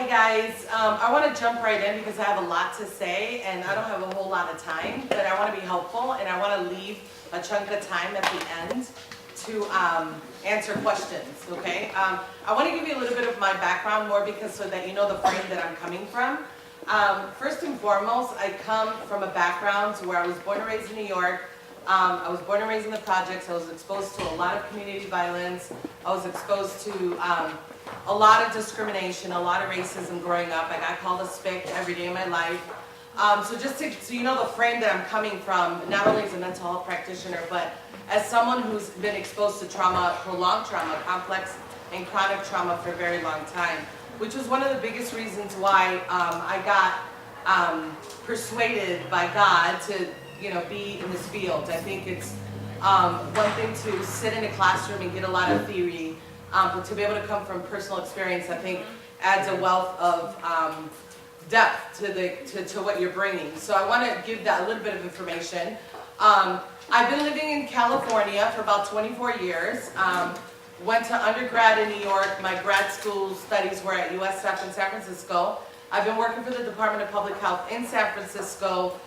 guys. I want to jump right in because I have a lot to say and I don't have a whole lot of time, but I want to be helpful and I want to leave a chunk of time at the end to answer questions, okay? I want to give you a little bit of my background more because so that you know the frame that I'm coming from. First and foremost, I come from a background where I was born and raised in New York. I was born and raised in the projects. I was exposed to a lot of community violence. I was exposed to a lot of discrimination, a lot of racism growing up. I got called a spick every day of my life. So just so you know the frame that I'm coming from, not only as a mental health practitioner, but as someone who's been exposed to trauma, prolonged trauma, complex and chronic trauma for a very long time, which was one of the biggest reasons why I got persuaded by God to be in this field. I think it's one thing to sit in a classroom and get a lot of theory, but to be able to come from personal experience, I think adds a wealth of depth to what you're bringing. So I want to give that a little bit of information. I've been living in California for about 24 years. Went to undergrad in New York. My grad school studies were at USF in San Francisco. I've been working for the Department of Public Health in San Francisco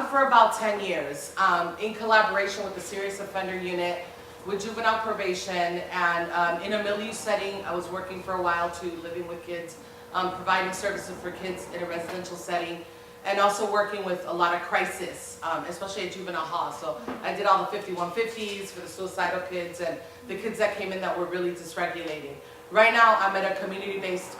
for about 10 years, in collaboration with the Serious Offender Unit, with juvenile probation, and in a milieu setting. I was working for a while too, living with kids, providing services for kids in a residential setting, and also working with a lot of crisis, especially at juvenile hall. So I did all the 5150s for the suicidal kids and the kids that came in that were really dysregulated. Right now I'm at a community-based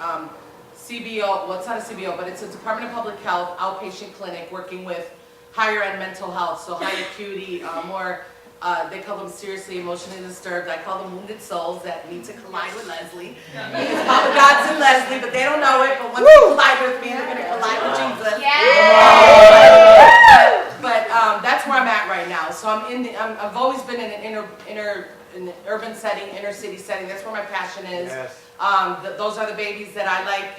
CBO, well it's not a CBO, but it's a Department of Public Health outpatient clinic working with higher end mental health, so high acuity, more, they call them seriously emotionally disturbed. I call them wounded souls that need to collide with Leslie. Because Papa God's in Leslie, but they don't know it, but once they collide with me, they're going to collide with Jesus. But that's where I'm at right now. So I've always been in an urban setting, inner city setting. That's where my passion is. Yes. Those are the babies that I like,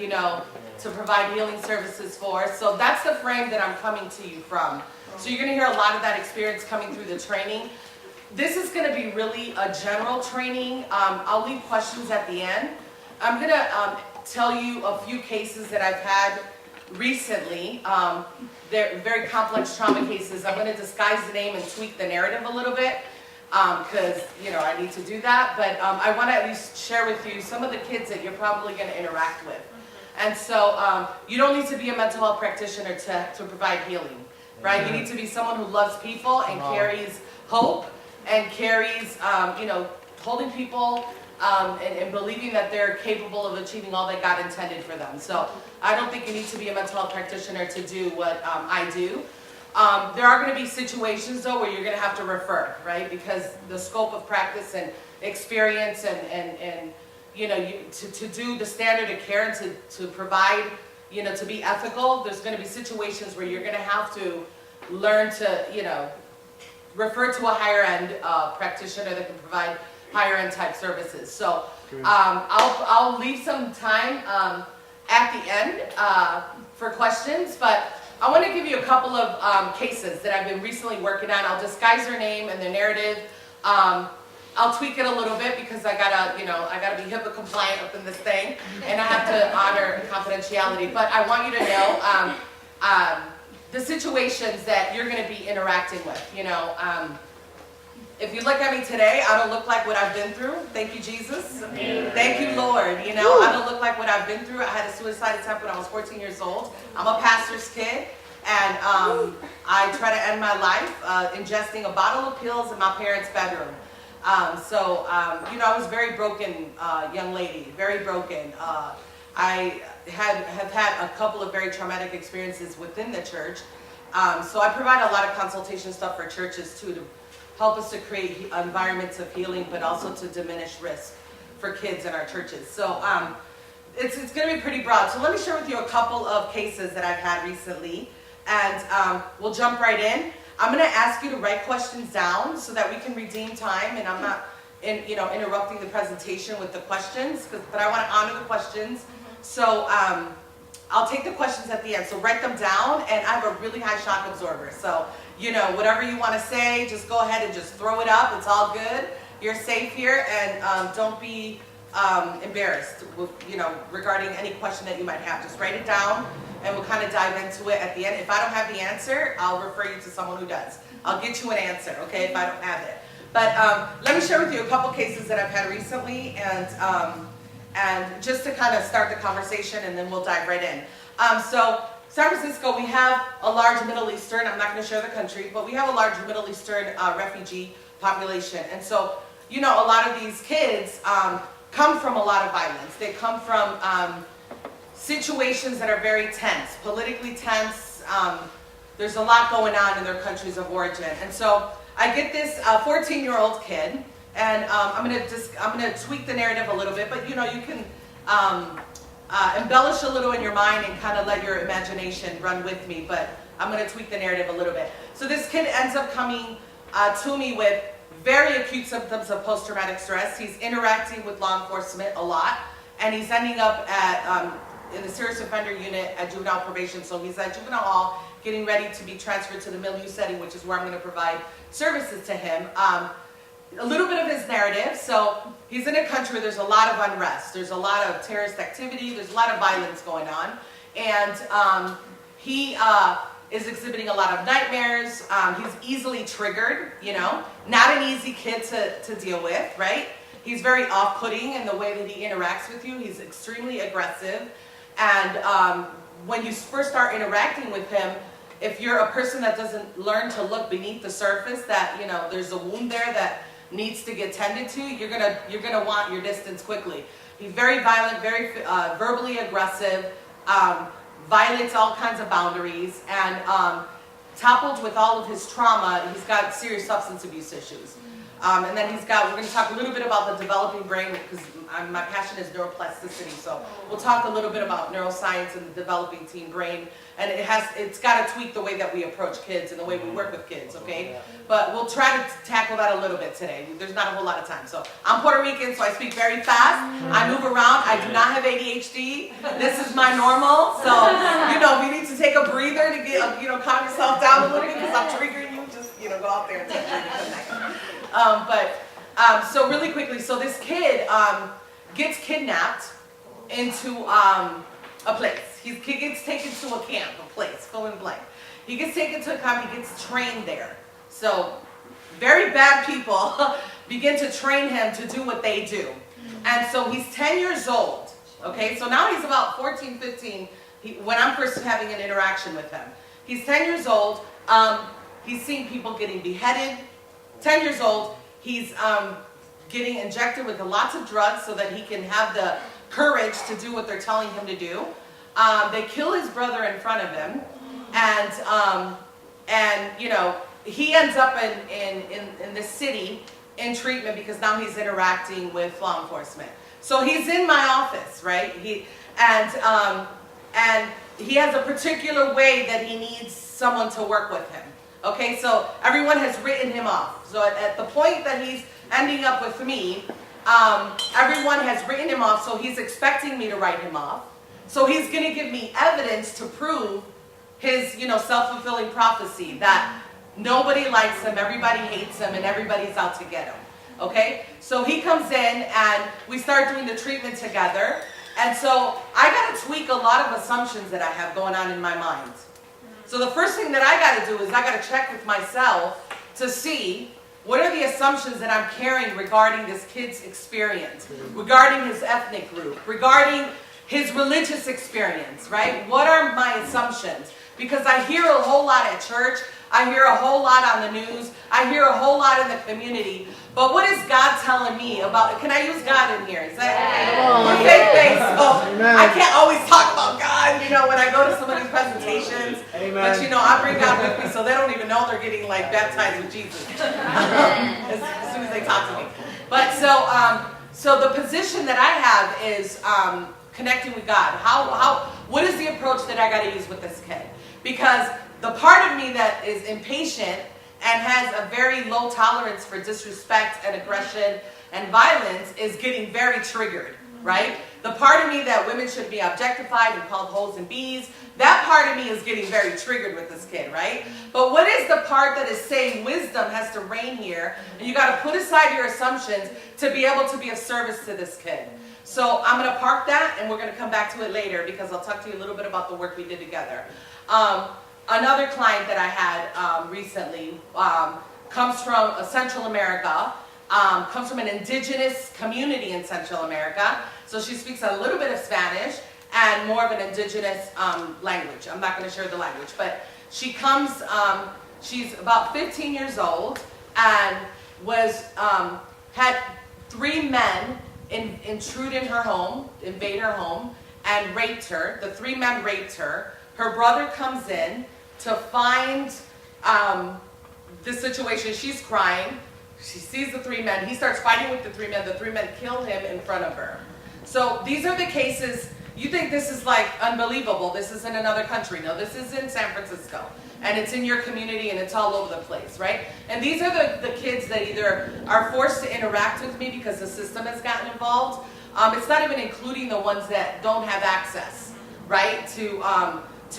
to provide healing services for. So that's the frame that I'm coming to you from. So you're going to hear a lot of that experience coming through the training. This is going to be really a general training. I'll leave questions at the end. I'm going to tell you a few cases that I've had recently. They're very complex trauma cases. I'm going to disguise the name and tweak the narrative a little bit because, I need to do that. But I want to at least share with you some of the kids that you're probably going to interact with. And so you don't need to be a mental health practitioner to provide healing, right? You need to be someone who loves people and carries hope and carries, holding people and believing that they're capable of achieving all that God intended for them. So I don't think you need to be a mental health practitioner to do what I do. There are going to be situations, though, where you're going to have to refer, right? Because the scope of practice and experience and to do the standard of care and to provide, to be ethical, there's going to be situations where you're going to have to learn to, refer to a higher end practitioner that can provide higher end type services. So I'll leave some time at the end for questions, but I want to give you a couple of cases that I've been recently working on. I'll disguise their name and their narrative. I'll tweak it a little bit because I gotta be HIPAA compliant up in this thing, and I have to honor confidentiality. But I want you to know the situations that you're going to be interacting with. If you look at me today, I don't look like what I've been through. Thank you, Jesus. Amen. Thank you, Lord. I don't look like what I've been through. I had a suicide attempt when I was 14 years old. I'm a pastor's kid, and I try to end my life ingesting a bottle of pills in my parents' bedroom. I was a very broken young lady, very broken. I have had a couple of very traumatic experiences within the church. So I provide a lot of consultation stuff for churches too to help us to create environments of healing, but also to diminish risk for kids in our churches. So it's going to be pretty broad. So let me share with you a couple of cases that I've had recently, and we'll jump right in. I'm going to ask you to write questions down so that we can redeem time, and I'm not interrupting the presentation with the questions, but I want to honor the questions. So I'll take the questions at the end, so write them down, and I have a really high shock absorber. So, whatever you want to say, just go ahead and just throw it up. It's all good. You're safe here, and don't be embarrassed with, regarding any question that you might have. Just write it down and we'll kind of dive into it at the end. If I don't have the answer, I'll refer you to someone who does. I'll get you an answer, okay, if I don't have it. But let me share with you a couple cases that I've had recently, and just to kind of start the conversation, and then we'll dive right in. So San Francisco, we have a large Middle Eastern, I'm not going to share the country, but we have a large Middle Eastern refugee population. And so, a lot of these kids come from a lot of violence. They come from situations that are very tense, politically tense. There's a lot going on in their countries of origin. And so I get this 14-year-old kid, and I'm gonna tweak the narrative a little bit, but you can embellish a little in your mind and kind of let your imagination run with me, but I'm gonna tweak the narrative a little bit. So this kid ends up coming to me with very acute symptoms of post-traumatic stress. He's interacting with law enforcement a lot, and he's ending up at in the serious offender unit at juvenile probation. So he's at juvenile hall, getting ready to be transferred to the milieu setting, which is where I'm going to provide services to him. A little bit of his narrative. So he's in a country where there's a lot of unrest. There's a lot of terrorist activity. There's a lot of violence going on. And he is exhibiting a lot of nightmares. He's easily triggered, not an easy kid to deal with, right? He's very off-putting in the way that he interacts with you. He's extremely aggressive. And when you first start interacting with him, if you're a person that doesn't learn to look beneath the surface, that there's a wound there that needs to get tended to, you're gonna want your distance quickly. He's very violent, very verbally aggressive, violates all kinds of boundaries, and toppled with all of his trauma, he's got serious substance abuse issues. And then we're going to talk a little bit about the developing brain, because my passion is neuroplasticity. So we'll talk a little bit about neuroscience and the developing teen brain. And it's got to tweak the way that we approach kids and the way we work with kids, okay? But we'll try to tackle that a little bit today. There's not a whole lot of time. So I'm Puerto Rican, so I speak very fast. I move around. I do not have ADHD. This is my normal. So, if you need to take a breather to get, calm yourself down a little bit because I'm triggering you, just, go out there and take a so really quickly, so this kid gets kidnapped into a place. He gets taken to a camp, a place, fill in blank. He gets taken to a camp, he gets trained there. So very bad people begin to train him to do what they do. And so he's 10 years old, okay? So now he's about 14, 15, when I'm first having an interaction with him. He's 10 years old, he's seeing people getting beheaded. 10 years old, he's getting injected with lots of drugs so that he can have the courage to do what they're telling him to do. They kill his brother in front of him, and he ends up in this city in treatment because now he's interacting with law enforcement. So he's in my office, right? And he has a particular way that he needs someone to work with him. Okay, so everyone has written him off. So at the point that he's ending up with me, everyone has written him off, so he's expecting me to write him off. So he's going to give me evidence to prove his, self-fulfilling prophecy that nobody likes him, everybody hates him, and everybody's out to get him. Okay, so he comes in and we start doing the treatment together. And so I got to tweak a lot of assumptions that I have going on in my mind. So the first thing that I got to do is I got to check with myself to see what are the assumptions that I'm carrying regarding this kid's experience, regarding his ethnic group, regarding his religious experience, right? What are my assumptions? Because I hear a whole lot at church, I hear a whole lot on the news, I hear a whole lot in the community, but what is God telling me about, can I use God in here? Is that okay? Faith-based, so I can't always talk about God, when I go to some of these presentations. Amen. But I bring God with me so they don't even know they're getting baptized with Jesus as soon as they talk to me. But so the position that I have is connecting with God. What is the approach that I got to use with this kid? Because the part of me that is impatient and has a very low tolerance for disrespect and aggression and violence is getting very triggered, right? The part of me that women should be objectified and called hoes and bees, that part of me is getting very triggered with this kid, right? But what is the part that is saying wisdom has to reign here, and you got to put aside your assumptions to be able to be of service to this kid? So I'm going to park that, and we're going to come back to it later because I'll talk to you a little bit about the work we did together. Another client that I had recently comes from Central America, comes from an indigenous community in Central America. So she speaks a little bit of Spanish and more of an indigenous language. I'm not going to share the language, but she comes, she's about 15 years old and was, had 3 men intrude in her home, invade her home, and raped her. The 3 men raped her. Her brother comes in to find the situation. She's crying. She sees the 3 men. He starts fighting with the 3 men. The 3 men kill him in front of her. So these are the cases. You think this is like unbelievable. This is in another country. No, this is in San Francisco. And it's in your community and it's all over the place, right? And these are the kids that either are forced to interact with me because the system has gotten involved. It's not even including the ones that don't have access, right, to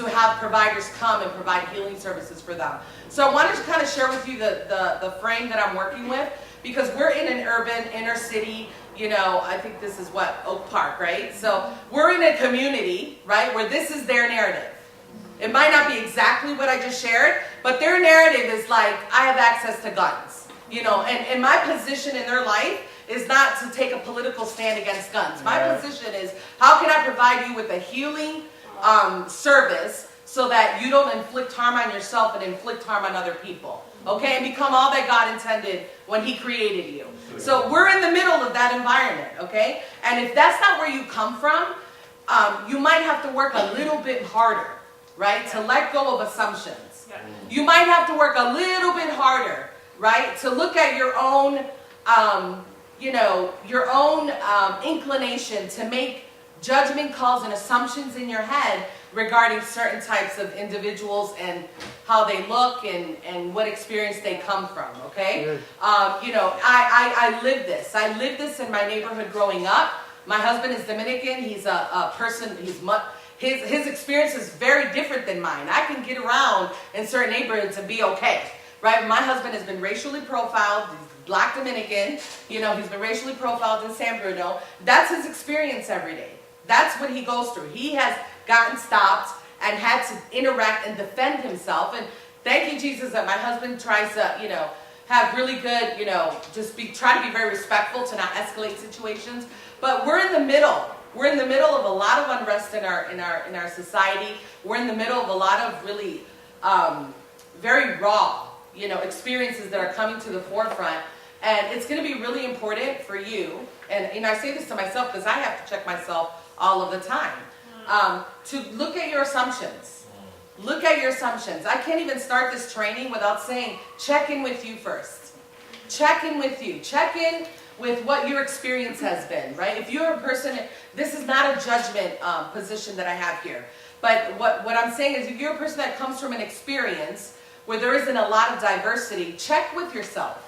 have providers come and provide healing services for them. So I wanted to kind of share with you the frame that I'm working with, because we're in an urban inner city, you know, I think this is what, Oak Park, right? So we're in a community, right, where this is their narrative. It might not be exactly what I just shared, but their narrative is like, I have access to guns, you know, and my position in their life is not to take a political stand against guns. My position is, how can I provide you with a healing service so that you don't inflict harm on yourself and inflict harm on other people, okay? And become all that God intended when He created you. So we're in the middle of that environment, okay? And if that's not where you come from, you might have to work a little bit harder, right? To let go of assumptions. You might have to work a little bit harder, right? To look at your own, you know, your own inclination to make judgment calls and assumptions in your head regarding certain types of individuals and how they look and what experience they come from, okay? You know, I live this. I lived this in my neighborhood growing up. My husband is Dominican. He's a person, his experience is very different than mine. I can get around in certain neighborhoods and be okay, right? My husband has been racially profiled. He's Black Dominican. You know, he's been racially profiled in San Bruno. That's his experience every day. That's what he goes through. He has gotten stopped and had to interact and defend himself. And thank you, Jesus, that my husband tries to, you know, have really good, you know, try to be very respectful to not escalate situations. But we're in the middle. We're in the middle of a lot of unrest in our society. We're in the middle of a lot of really very raw, you know, experiences that are coming to the forefront. And it's going to be really important for you, and I say this to myself because I have to check myself all of the time, to look at your assumptions. Look at your assumptions. I can't even start this training without saying, check in with you first. Check in with you. Check in with what your experience has been, right? If you're a person, this is not a judgment position that I have here. But what I'm saying is, if you're a person that comes from an experience where there isn't a lot of diversity, check with yourself.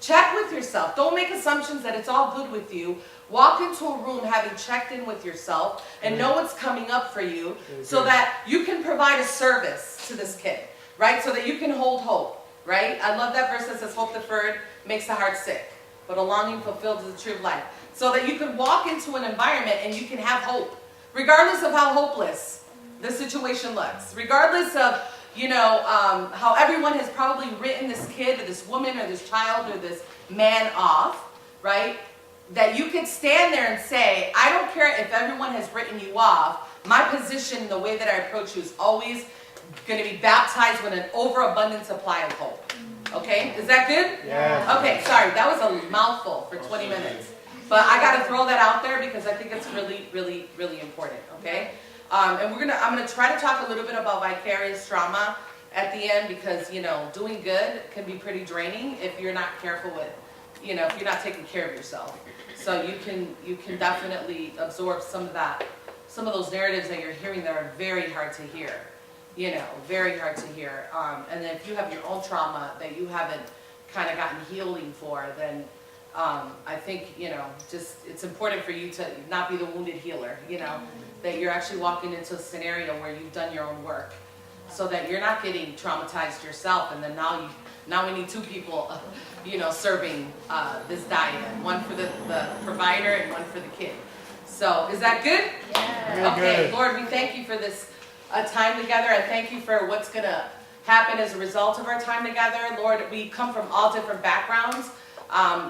Check with yourself. Don't make assumptions that it's all good with you. Walk into a room having checked in with yourself and know what's coming up for you so that you can provide a service to this kid, right? So that you can hold hope, right? I love that verse that says, hope deferred makes the heart sick, but a longing fulfilled is the tree of life. So that you can walk into an environment and you can have hope, regardless of how hopeless the situation looks, regardless of, you know, how everyone has probably written this kid or this woman or this child or this man off, right? That you can stand there and say, I don't care if everyone has written you off. My position, the way that I approach you is always going to be baptized with an overabundant supply of hope. Okay? Is that good? Yeah. Okay, sorry. That was a mouthful for 20 minutes. But I got to throw that out there because I think it's really, really, really important. Okay? And I'm gonna try to talk a little bit about vicarious trauma at the end because, you know, doing good can be pretty draining if you're not careful with, you know, if you're not taking care of yourself. So you can definitely absorb some of those narratives that you're hearing that are very hard to hear, you know, very hard to hear. And then if you have your own trauma that you haven't kind of gotten healing for, then I think, you know, just it's important for you to not be the wounded healer, you know, that you're actually walking into a scenario where you've done your own work so that you're not getting traumatized yourself. And then now we need 2 people, you know, serving this diet, one for the provider and one for the kid. So, is that good? Yeah. Okay, Lord, we thank you for this time together. I thank you for what's going to happen as a result of our time together. Lord, we come from all different backgrounds,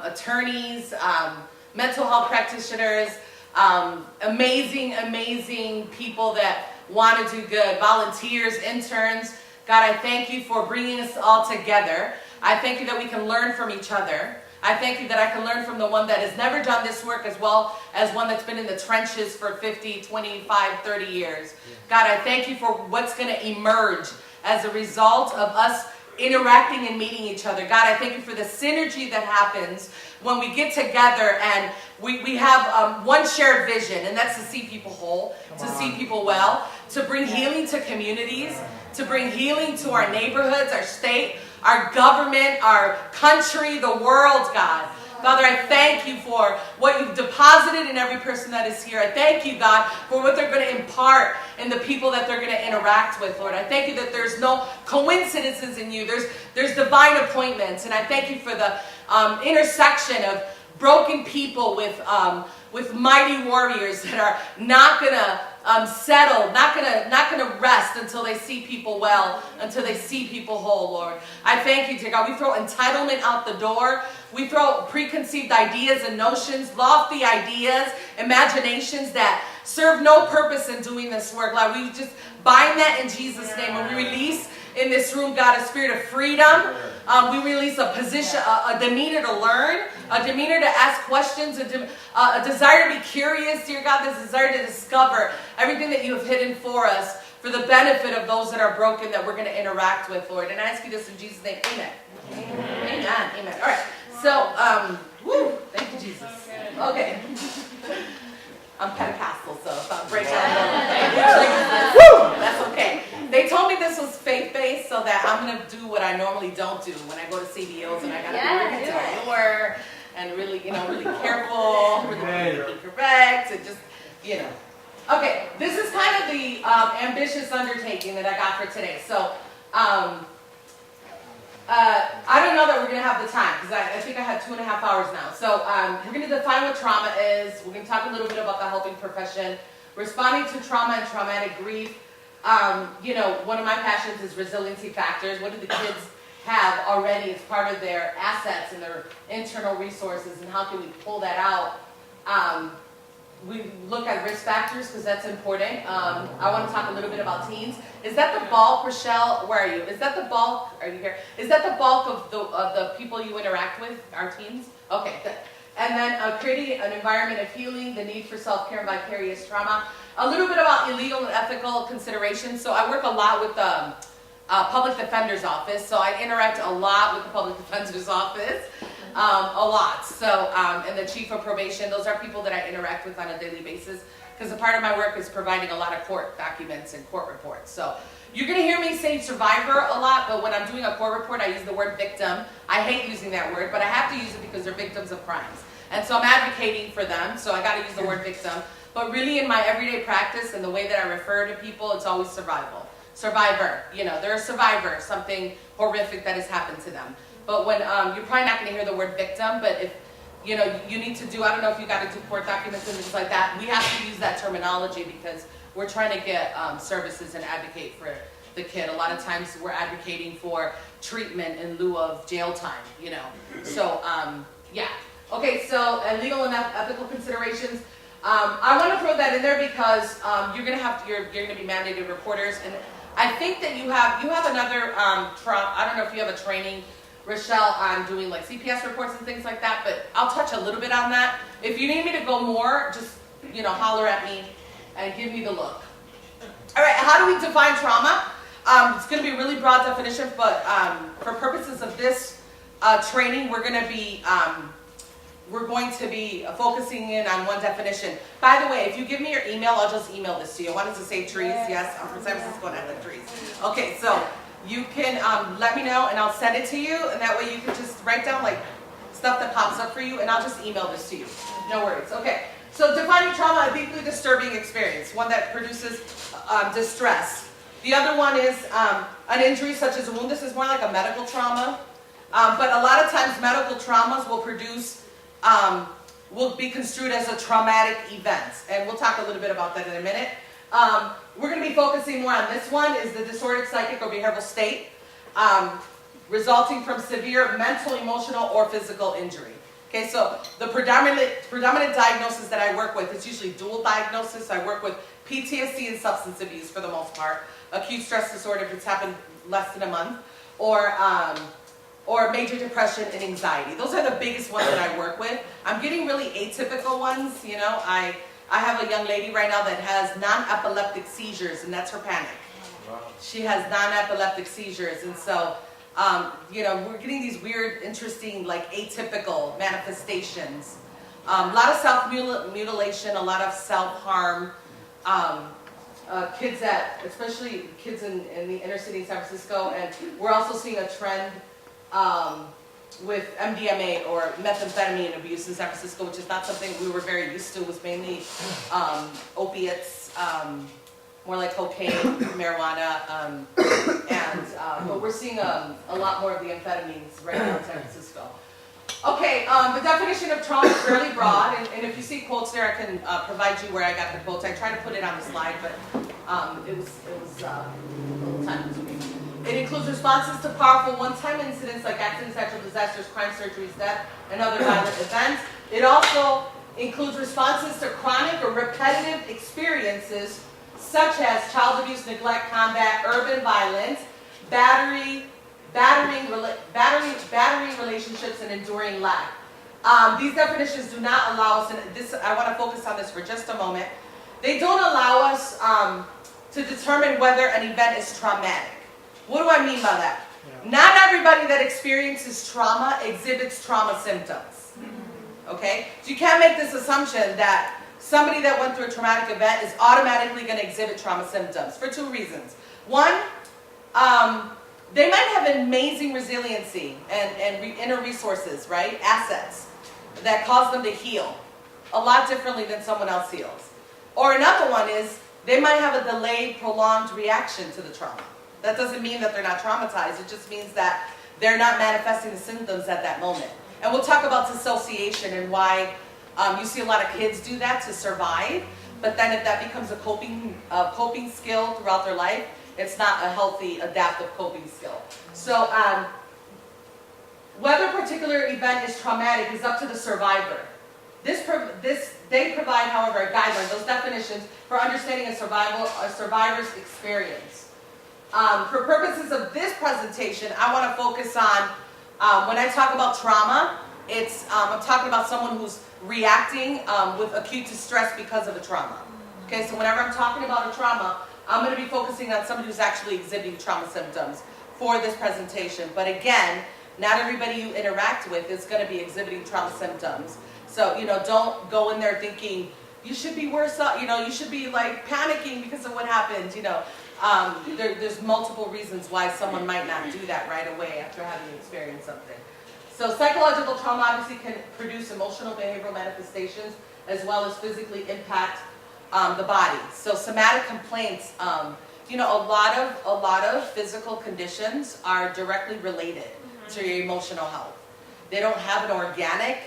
attorneys, mental health practitioners, amazing, amazing people that want to do good, volunteers, interns. God, I thank you for bringing us all together. I thank you that we can learn from each other. I thank you that I can learn from the one that has never done this work as well as one that's been in the trenches for 50, 25, 30 years. God, I thank you for what's going to emerge as a result of us interacting and meeting each other. God, I thank you for the synergy that happens when we get together and we have one shared vision, and that's to see people whole, to see people well, to bring healing to communities, to bring healing to our neighborhoods, our state, our government, our country, the world, God. Father, I thank you for what you've deposited in every person that is here. I thank you, God, for what they're going to impart in the people that they're going to interact with, Lord. I thank you that there's no coincidences in you. There's divine appointments. And I thank you for the intersection of broken people with mighty warriors that are not going to settle, not gonna rest until they see people well, until they see people whole, Lord. I thank you, dear God. We throw entitlement out the door. We throw preconceived ideas and notions, lofty ideas, imaginations that serve no purpose in doing this work. Lord, we just bind that in Jesus' name, and we release in this room, God, a spirit of freedom. We release a position, a demeanor to learn, a demeanor to ask questions, a desire to be curious, dear God, this desire to discover everything that you have hidden for us for the benefit of those that are broken that we're going to interact with, Lord. And I ask you this in Jesus' name. Amen. Amen. Amen. All right. So, thank you, Jesus. Okay. I'm Pentecostal, so if I'm breaking down, that's okay. They told me this was faith-based, so that I'm going to do what I normally don't do when I go to CBOs, and I got to be really mature and really, really careful, really correct, and just, Okay, this is kind of the ambitious undertaking that I got for today. So, I don't know that we're going to have the time, because I think I have 2.5 hours now. So we're going to define what trauma is. We're going to talk a little bit about the helping profession, responding to trauma and traumatic grief. One of my passions is resiliency factors. What do the kids have already as part of their assets and their internal resources, and how can we pull that out? We look at risk factors because that's important. I want to talk a little bit about teens. Is that the bulk, Rochelle? Where are you? Is that the bulk? Are you here? Is that the bulk of the people you interact with, our teens? Okay, good. And then creating an environment of healing, the need for self-care and vicarious trauma. A little bit about illegal and ethical considerations. So I work a lot with the public defender's office. So I interact a lot with the public defender's office. A lot. So, and the chief of probation, those are people that I interact with on a daily basis, because a part of my work is providing a lot of court documents and court reports. So you're going to hear me say survivor a lot, but when I'm doing a court report, I use the word victim. I hate using that word, but I have to use it because they're victims of crimes. And so I'm advocating for them, so I got to use the word victim. But really in my everyday practice and the way that I refer to people, it's always survival. Survivor, they're a survivor, something horrific that has happened to them. But when, you're probably not going to hear the word victim, but if, you need to do, I don't know if you got to do court documents and things like that, we have to use that terminology because we're trying to get services and advocate for the kid. A lot of times we're advocating for treatment in lieu of jail time, So, yeah. Okay, so legal and ethical considerations. I want to throw that in there because you're going to be mandated reporters, and I think that you have another, I don't know if you have a training, Rochelle, on doing like CPS reports and things like that, but I'll touch a little bit on that. If you need me to go more, just, holler at me and give me the look. All right, how do we define trauma? It's going to be a really broad definition, but for purposes of this training, we're going to be focusing in on one definition. By the way, if you give me your email, I'll just email this to you. I wanted to say trees. Yes, I'm from San Francisco and I like trees. Okay, so you can let me know and I'll send it to you, and that way you can just write down like stuff that pops up for you, and I'll just email this to you. No worries. Okay, so defining trauma, a deeply disturbing experience, one that produces distress. The other one is an injury such as a wound. This is more like a medical trauma, but a lot of times medical traumas will produce will be construed as a traumatic event. And we'll talk a little bit about that in a minute. We're going to be focusing more on this one, is the disordered psychic or behavioral state, resulting from severe mental, emotional, or physical injury. Okay, so the predominant diagnosis that I work with is usually dual diagnosis. I work with PTSD and substance abuse for the most part, acute stress disorder if it's happened less than a month, or major depression and anxiety. Those are the biggest ones that I work with. I'm getting really atypical ones. You know, I have a young lady right now that has non-epileptic seizures, and that's her panic. Wow. She has non-epileptic seizures, and so you know, we're getting these weird, interesting, like atypical manifestations. A lot of self-mutilation, a lot of self-harm. Kids especially kids in the inner city of San Francisco, and we're also seeing a trend with MDMA or methamphetamine abuse in San Francisco, which is not something we were very used to. It was mainly opiates, more like cocaine, marijuana, but we're seeing a lot more of the amphetamines right now in San Francisco. Okay, the definition of trauma is fairly broad, and if you see quotes there, I can provide you where I got the quotes. I tried to put it on the slide, but it was a little time-consuming. It includes responses to powerful one-time incidents like accidents, natural disasters, crime, surgeries, death, and other violent events. It also includes responses to chronic or repetitive experiences such as child abuse, neglect, combat, urban violence, battering relationships, and enduring lack. These definitions do not allow us, and I want to focus on this for just a moment. They don't allow us to determine whether an event is traumatic. What do I mean by that? Yeah. Not everybody that experiences trauma exhibits trauma symptoms. Okay? So you can't make this assumption that somebody that went through a traumatic event is automatically going to exhibit trauma symptoms for two reasons. One, they might have amazing resiliency and inner resources, right? Assets that cause them to heal a lot differently than someone else heals. Or another one is they might have a delayed, prolonged reaction to the trauma. That doesn't mean that they're not traumatized. It just means that they're not manifesting the symptoms at that moment. And we'll talk about dissociation and why you see a lot of kids do that to survive. But then if that becomes a coping skill throughout their life, it's not a healthy, adaptive coping skill. So whether a particular event is traumatic is up to the survivor. They provide, however, a guideline, those definitions for understanding a survivor's experience. For purposes of this presentation, I want to focus on, when I talk about trauma, I'm talking about someone who's reacting with acute distress because of a trauma. Okay, so whenever I'm talking about a trauma, I'm going to be focusing on somebody who's actually exhibiting trauma symptoms for this presentation. But again, not everybody you interact with is going to be exhibiting trauma symptoms. So, you know, don't go in there thinking, you should be worse off, you know, you should be like panicking because of what happened, you know. There's multiple reasons why someone might not do that right away after having experienced something. So psychological trauma obviously can produce emotional behavioral manifestations as well as physically impact the body. So somatic complaints, you know, a lot of physical conditions are directly related to your emotional health. They don't have an organic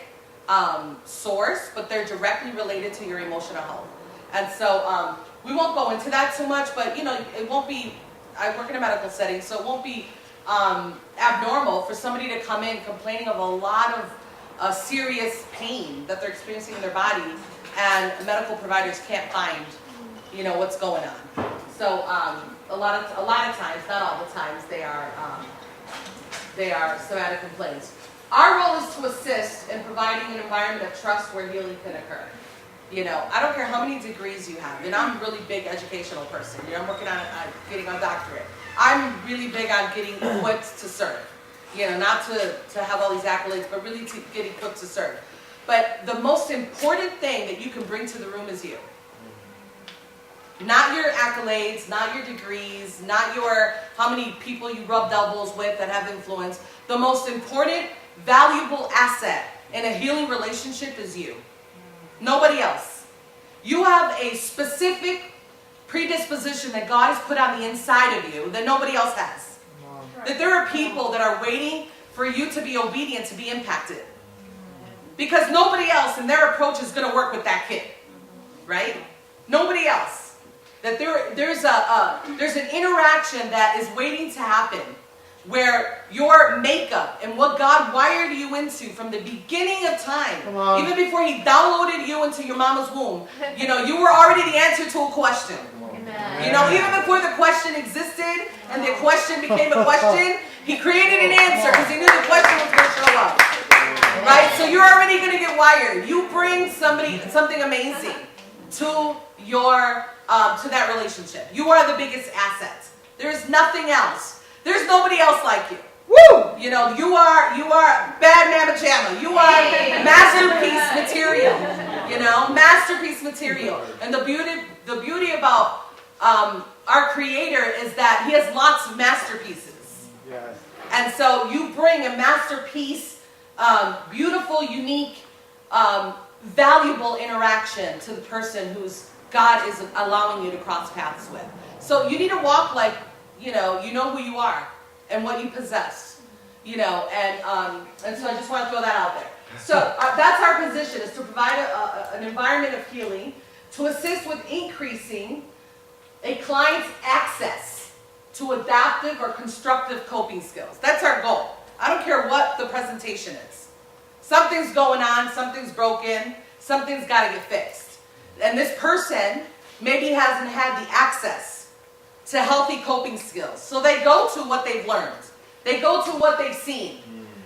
source, but they're directly related to your emotional health. And so we won't go into that too much, but you know, it won't be, I work in a medical setting, so it won't be abnormal for somebody to come in complaining of a lot of serious pain that they're experiencing in their body, and medical providers can't find, you know, what's going on. So a lot of times, not all the times, they are somatic complaints. Our role is to assist in providing an environment of trust where healing can occur. You know, I don't care how many degrees you have, and I'm a really big educational person. You know, I'm working on getting a doctorate. I'm really big on getting equipped to serve. You know, not to have all these accolades, but really to get equipped to serve. But the most important thing that you can bring to the room is you. Not your accolades, not your degrees, not your how many people you rubbed elbows with that have influence. The most important, valuable asset in a healing relationship is you. Nobody else. You have a specific predisposition that God has put on the inside of you that nobody else has. That there are people that are waiting for you to be obedient to be impacted. Because nobody else in their approach is going to work with that kid, right? Nobody else. That there's an interaction that is waiting to happen where your makeup and what God wired you into from the beginning of time, even before He downloaded you into your mama's womb, you know, you were already the answer to a question. You know, even before the question existed and the question became a question, He created an answer because He knew the question was going to show up. Right? So you're already going to get wired. You bring something amazing to your to that relationship. You are the biggest asset. There's nothing else. There's nobody else like you. Woo! You know, you are bad mamma jamma. You are masterpiece material. You know, masterpiece material. And the beauty about our Creator is that He has lots of masterpieces. Yes. And so you bring a masterpiece, beautiful, unique, valuable interaction to the person who's God is allowing you to cross paths with. So you need to walk like, you know who you are and what you possess, you know, and so I just want to throw that out there. So that's our position, is to provide an environment of healing to assist with increasing a client's access to adaptive or constructive coping skills. That's our goal. I don't care what the presentation is. Something's going on, something's broken, something's got to get fixed. And this person maybe hasn't had the access to healthy coping skills. So they go to what they've learned. They go to what they've seen.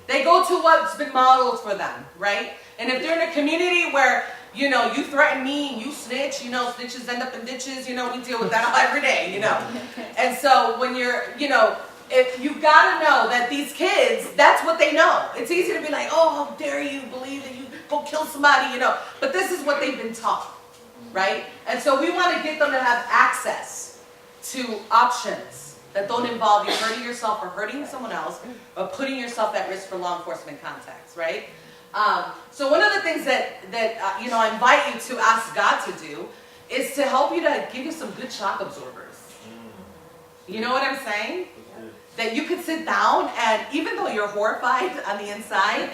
They go to what's been modeled for them, right? And if they're in a community where, you know, you threaten me and you snitch, you know, snitches end up in ditches, you know, we deal with that every day, you know. And so when you're, you know, if you got to know that these kids, that's what they know. It's easy to be like, oh, how dare you believe that you go kill somebody, you know. But this is what they've been taught, right? And so we want to get them to have access to options that don't involve you hurting yourself or hurting someone else or putting yourself at risk for law enforcement contacts, right? So one of the things that you know, I invite you to ask God to do is to help you to give you some good shock absorbers. You know what I'm saying? That you could sit down and even though you're horrified on the inside,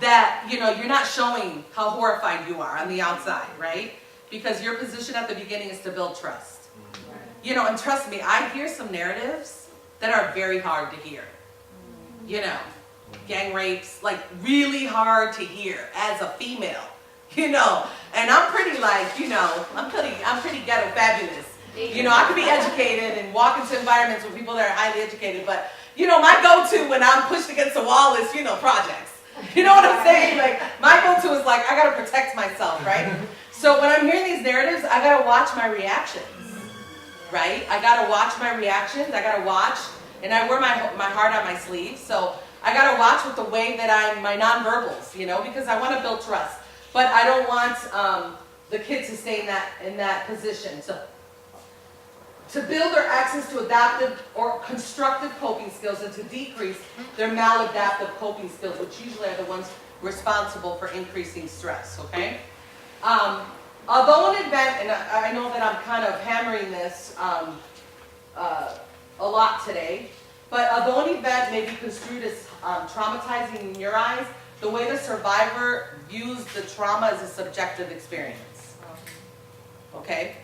that, you know, you're not showing how horrified you are on the outside, right? Because your position at the beginning is to build trust. You know, and trust me, I hear some narratives that are very hard to hear. You know, gang rapes, like really hard to hear as a female, you know. And I'm pretty like, you know, I'm pretty ghetto fabulous. You know, I could be educated and walk into environments with people that are highly educated, but, you know, my go-to when I'm pushed against the wall is, you know, projects. You know what I'm saying? Like, my go-to is like, I gotta protect myself, right? So when I'm hearing these narratives, I gotta watch my reactions, right? I gotta watch my reactions, I gotta watch, and I wear my heart on my sleeve, so I gotta watch with the way that my nonverbals, you know, because I wanna build trust. But I don't want the kid to stay in that position. So to build their access to adaptive or constructive coping skills and to decrease their maladaptive coping skills, which usually are the ones responsible for increasing stress, okay? Although an event, and I know that I'm kind of hammering this a lot today, but although an event may be construed as traumatizing in your eyes, the way the survivor views the trauma is a subjective experience, okay?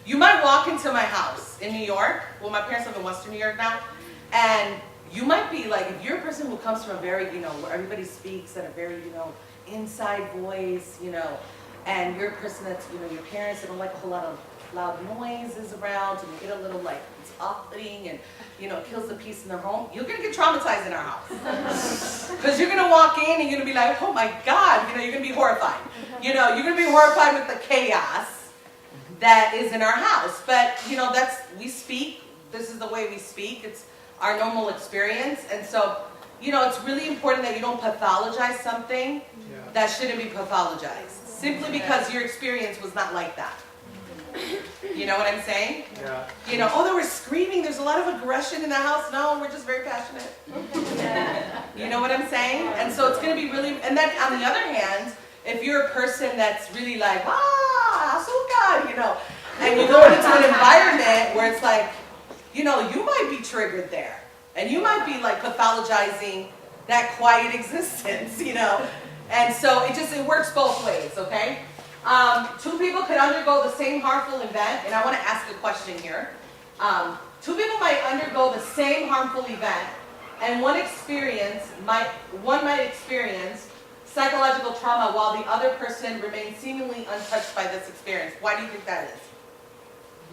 You might walk into my house in New York. Well, my parents live in Western New York now. And you might be like, if you're a person who comes from a very, you know, where everybody speaks at a very, you know, inside voice, you know, and you're a person that's, you know, your parents, they don't like a whole lot of loud noises around, and you get a little like, it's off-putting and, you know, it kills the peace in their home, you're going to get traumatized in our house. Because you're going to walk in and you're going to be like, oh my God, you know, you're going to be horrified. You know, you're going to be horrified with the chaos that is in our house. But, you know, we speak, this is the way we speak, it's our normal experience, and so, you know, it's really important that you don't pathologize something that shouldn't be pathologized, simply because your experience was not like that. You know what I'm saying? Yeah. You know, oh, they were screaming, there's a lot of aggression in the house. No, we're just very passionate. You know what I'm saying? And so it's going to be really, and then on the other hand, if you're a person that's really like, azúcar, you know, and you go into an environment where it's like, you know, you might be triggered there. And you might be like pathologizing that quiet existence, you know. And so it works both ways, okay? Two people could undergo the same harmful event, and I want to ask a question here. Two people might undergo the same harmful event, and one might experience psychological trauma while the other person remains seemingly untouched by this experience. Why do you think that is?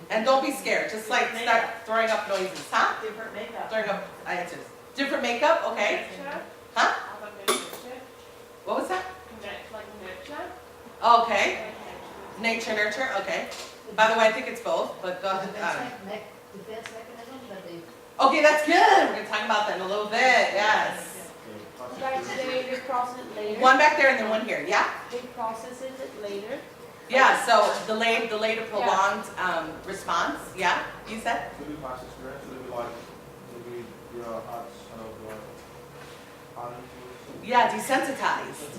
And don't be scared, just like start throwing up noises, huh? Different makeup. Throwing up answers. Different makeup, okay? Huh? What was that? Like nurture. Okay. Nature, nurture, okay. By the way, I think it's both, but go ahead. Defense mechanism that they. Okay, that's good. We're going to talk about that in a little bit, yes. Right, they process it later. One back there and then one here, yeah? They process it later. Yeah, so delayed or prolonged response, yeah, you said? Maybe past experience, maybe like, maybe you're hot, hot influence. Yeah, desensitized.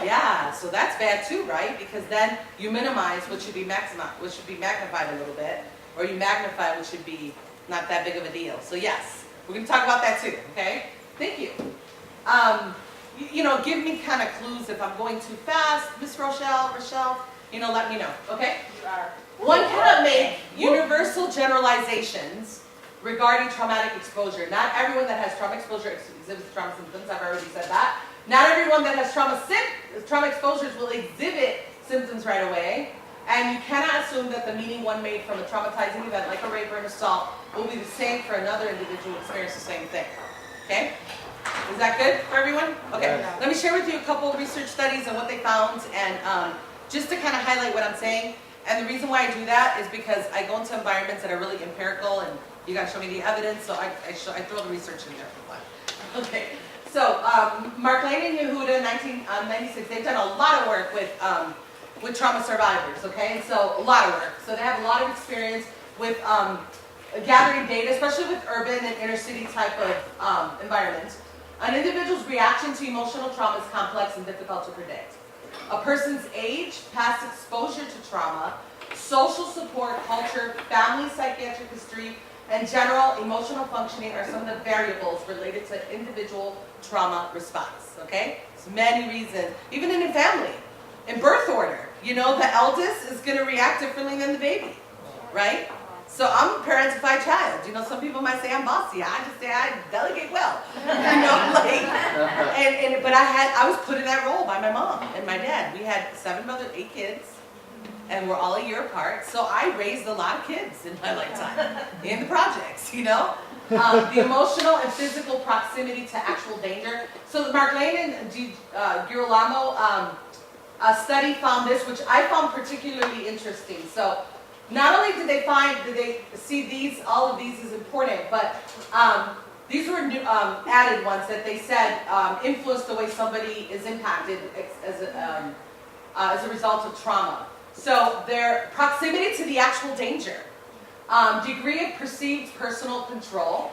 Yeah, so that's bad too, right? Because then you minimize what should be magnified a little bit, or you magnify what should be not that big of a deal. So yes, we're going to talk about that too, okay? Thank you. You know, give me kind of clues if I'm going too fast, Miss Rochelle, let me know, okay? You are. One cannot make universal generalizations regarding traumatic exposure. Not everyone that has trauma exposure exhibits trauma symptoms. I've already said that. Not everyone that has trauma exposures will exhibit symptoms right away. And you cannot assume that the meaning one made from a traumatizing event like a rape or an assault will be the same for another individual who experienced the same thing. Okay? Is that good for everyone? Okay. Yes. Let me share with you a couple of research studies and what they found, and just to kind of highlight what I'm saying. And the reason why I do that is because I go into environments that are really empirical, and you got to show me the evidence, so I throw the research in there for fun. Okay. So Mark Lane and Yehuda in 1996, they've done a lot of work with trauma survivors. Okay, and so a lot of work. So they have a lot of experience with gathering data, especially with urban and inner city type of environments. An individual's reaction to emotional trauma is complex and difficult to predict. A person's age, past exposure to trauma, social support, culture, family psychiatric history, and general emotional functioning are some of the variables related to individual trauma response, okay? There's many reasons, even in a family. In birth order, you know, the eldest is going to react differently than the baby, right? So I'm a parentified child. You know, some people might say I'm bossy. I just say I delegate well. You know, like, but I was put in that role by my mom and my dad. We had 8 kids, and we're all a year apart. So I raised a lot of kids in my lifetime in the projects, you know. The emotional and physical proximity to actual danger. So Mark Lane and Girolamo study found this, which I found particularly interesting. So not only did they see all of these as important, but these were added ones that they said influence the way somebody is impacted as a result of trauma. So their proximity to the actual danger, degree of perceived personal control,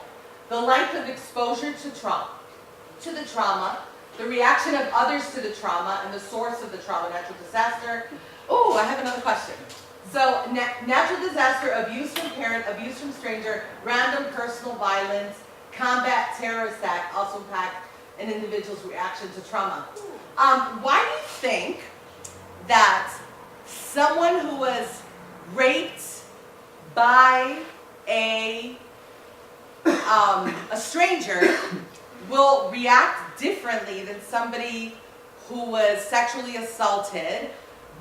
the length of exposure to the trauma, the reaction of others to the trauma, and the source of the trauma, natural disaster. Oh, I have another question. So natural disaster, abuse from parent, abuse from stranger, random personal violence, combat terrorist act also impact an individual's reaction to trauma. Why do you think that someone who was raped by a stranger will react differently than somebody who was sexually assaulted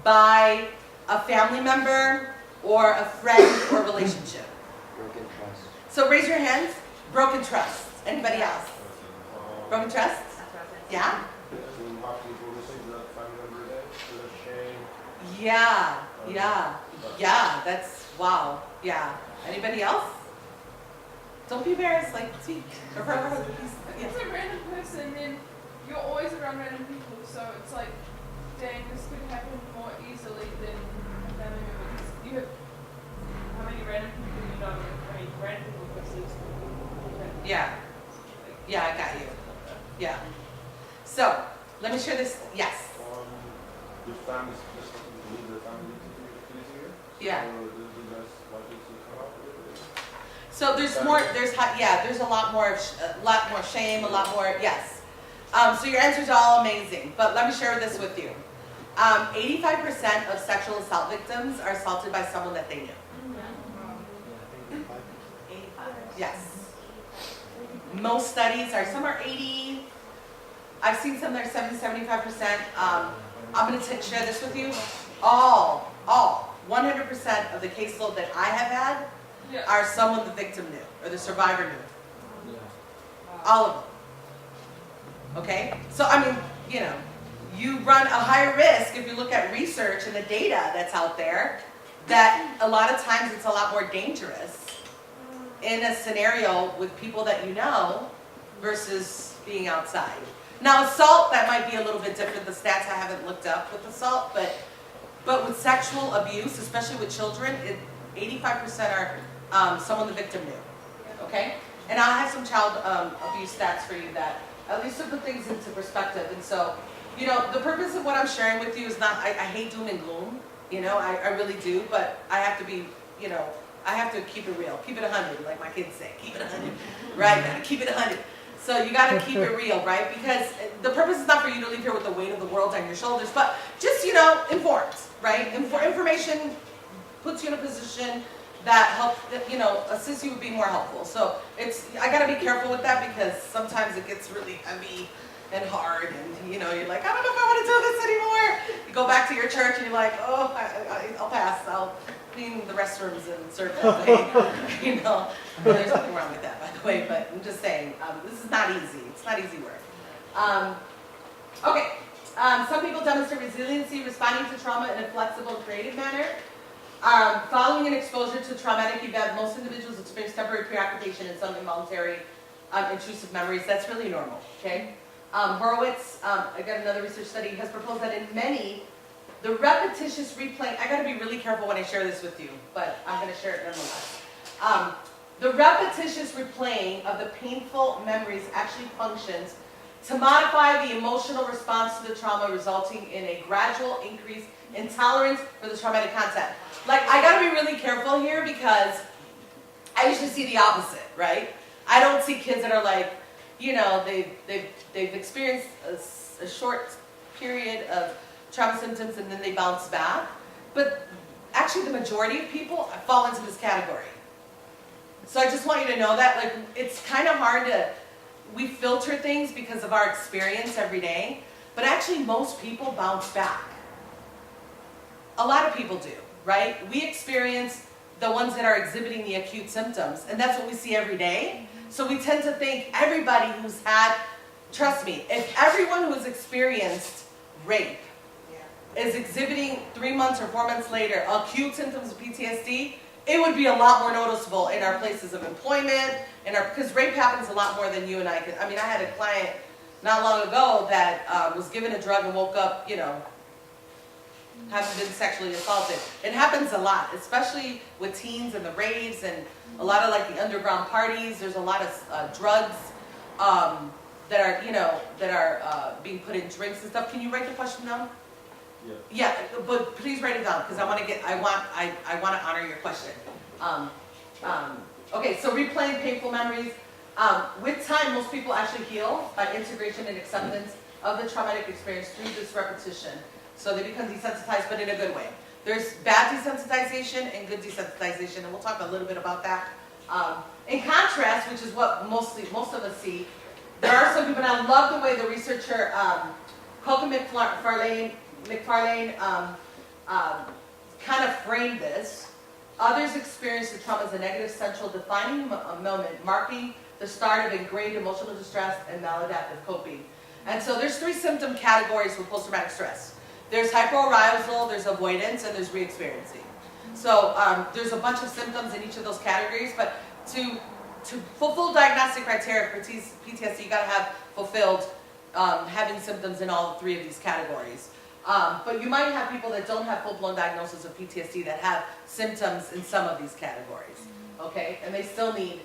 by a family member or a friend or relationship? Broken trust. So raise your hands. Broken trust. Anybody else? Broken trust? Yeah? Yeah, that's, wow. Yeah. Anybody else? Don't be embarrassed, like, speak. It's a random person, and you're always around random people, so it's like, dang, this could happen more easily than a family member. 'Cause you have, how many random people you know? I mean, random people versus. Yeah. Yeah, I got you. Yeah. So, let me share this. Yes. Your family's just leave the family easier? Yeah. Or is it less likely to come out with it? So there's a lot more shame, a lot more, yes. So your answers are all amazing, but let me share this with you. 85% of sexual assault victims are assaulted by someone that they knew. 85. Yes. Most studies are, some are 80. I've seen some that are 70, 75%. I'm going to share this with you. All, 100% of the caseload that I have had Yeah. are someone the victim knew or the survivor knew. All of them. Okay? So, I mean, you know, you run a higher risk if you look at research and the data that's out there, that a lot of times it's a lot more dangerous in a scenario with people that you know versus being outside. Now, assault, that might be a little bit different. The stats I haven't looked up with assault, but with sexual abuse, especially with children, 85% are someone the victim knew. Okay? And I have some child abuse stats for you that at least to put things into perspective. And so, you know, the purpose of what I'm sharing with you is not, I hate doom and gloom, you know, I really do, but I have to be, you know, I have to keep it real. Keep it 100, like my kids say. Keep it 100, right? You gotta keep it 100. So you gotta keep it real, right? Because the purpose is not for you to leave here with the weight of the world on your shoulders, but just, you know, informed, right? Information puts you in a position that helps, you know, assists you with being more helpful. So I gotta be careful with that because sometimes it gets really heavy and hard, and you know, you're like, I don't know if I want to do this anymore. You go back to your church and you're like, oh, I'll pass. I'll clean the restrooms and serve that day. You know, there's nothing wrong with that, by the way. But I'm just saying, this is not easy. It's not easy work. Okay. Some people demonstrate resiliency, responding to trauma in a flexible, creative manner. Following an exposure to a traumatic event, most individuals experience temporary preoccupation and some involuntary intrusive memories. That's really normal, okay? Horowitz, I got another research study, has proposed that in many, the repetitious replaying, I gotta be really careful when I share this with you, but I'm gonna share it nonetheless. The repetitious replaying of the painful memories actually functions to modify the emotional response to the trauma, resulting in a gradual increase in tolerance for the traumatic content. Like, I gotta be really careful here because I usually see the opposite, right? I don't see kids that are like, you know, they've experienced a short period of trauma symptoms and then they bounce back. But actually the majority of people fall into this category. So I just want you to know that, like, it's kind of hard we filter things because of our experience every day, but actually most people bounce back. A lot of people do, right? We experience the ones that are exhibiting the acute symptoms, and that's what we see every day. So we tend to think everybody who's had, trust me, if everyone who's experienced rape is exhibiting 3 months or 4 months later acute symptoms of PTSD, it would be a lot more noticeable in our places of employment, because rape happens a lot more than you and I can. I mean, I had a client not long ago that was given a drug and woke up, you know, having been sexually assaulted. It happens a lot, especially with teens and the raves and a lot of like the underground parties. There's a lot of drugs that are, you know, that are being put in drinks and stuff. Can you write the question down? Yeah. Yeah, but please write it down because I want to honor your question. Okay, so replaying painful memories. With time, most people actually heal by integration and acceptance of the traumatic experience through this repetition. So they become desensitized, but in a good way. There's bad desensitization and good desensitization, and we'we'll talk a little bit about that. In contrast, which is what most of us see, there are some people, and I love the way the researcher, Coca McFarlane kind of framed this. Others experience the trauma as a negative central defining moment, marking the start of ingrained emotional distress and maladaptive coping. And so there's 3 symptom categories for post-traumatic stress. There's hyperarousal, there's avoidance, and there's re-experiencing. So there's a bunch of symptoms in each of those categories, but to fulfill diagnostic criteria for PTSD, you gotta have fulfilled having symptoms in all 3 of these categories. But you might have people that don't have full-blown diagnosis of PTSD that have symptoms in some of these categories, okay? And they still need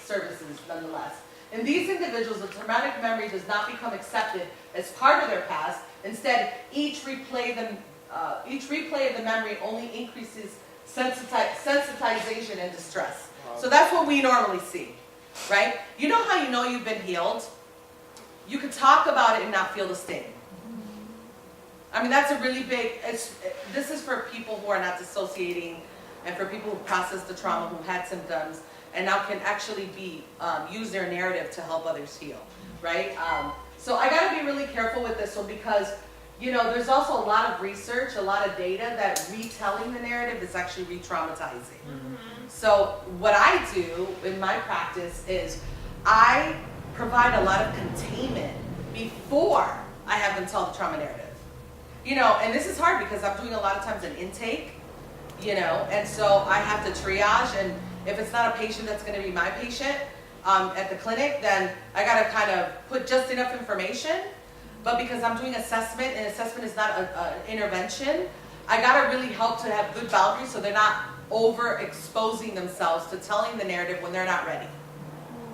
services nonetheless. In these individuals, the traumatic memory does not become accepted as part of their past. Instead, each replay of the memory only increases sensitization and distress. So that's what we normally see, right? You know how you know you've been healed? you could talk about it and not feel the sting. I mean, that's a really big, this is for people who are not dissociating and for people who process the trauma, who had symptoms, and now can actually use their narrative to help others heal, right? So I gotta be really careful with this one because, you know, there's also a lot of research, a lot of data that retelling the narrative is actually re-traumatizing. So what I do in my practice is I provide a lot of containment before I have them tell the trauma narrative. You know, and this is hard because I'm doing a lot of times an intake, you know, and so I have to triage, and if it's not a patient that's going to be my patient at the clinic, then I got to kind of put just enough information. But because I'm doing assessment, and assessment is not an intervention, I got to really help to have good boundaries so they're not overexposing themselves to telling the narrative when they're not ready.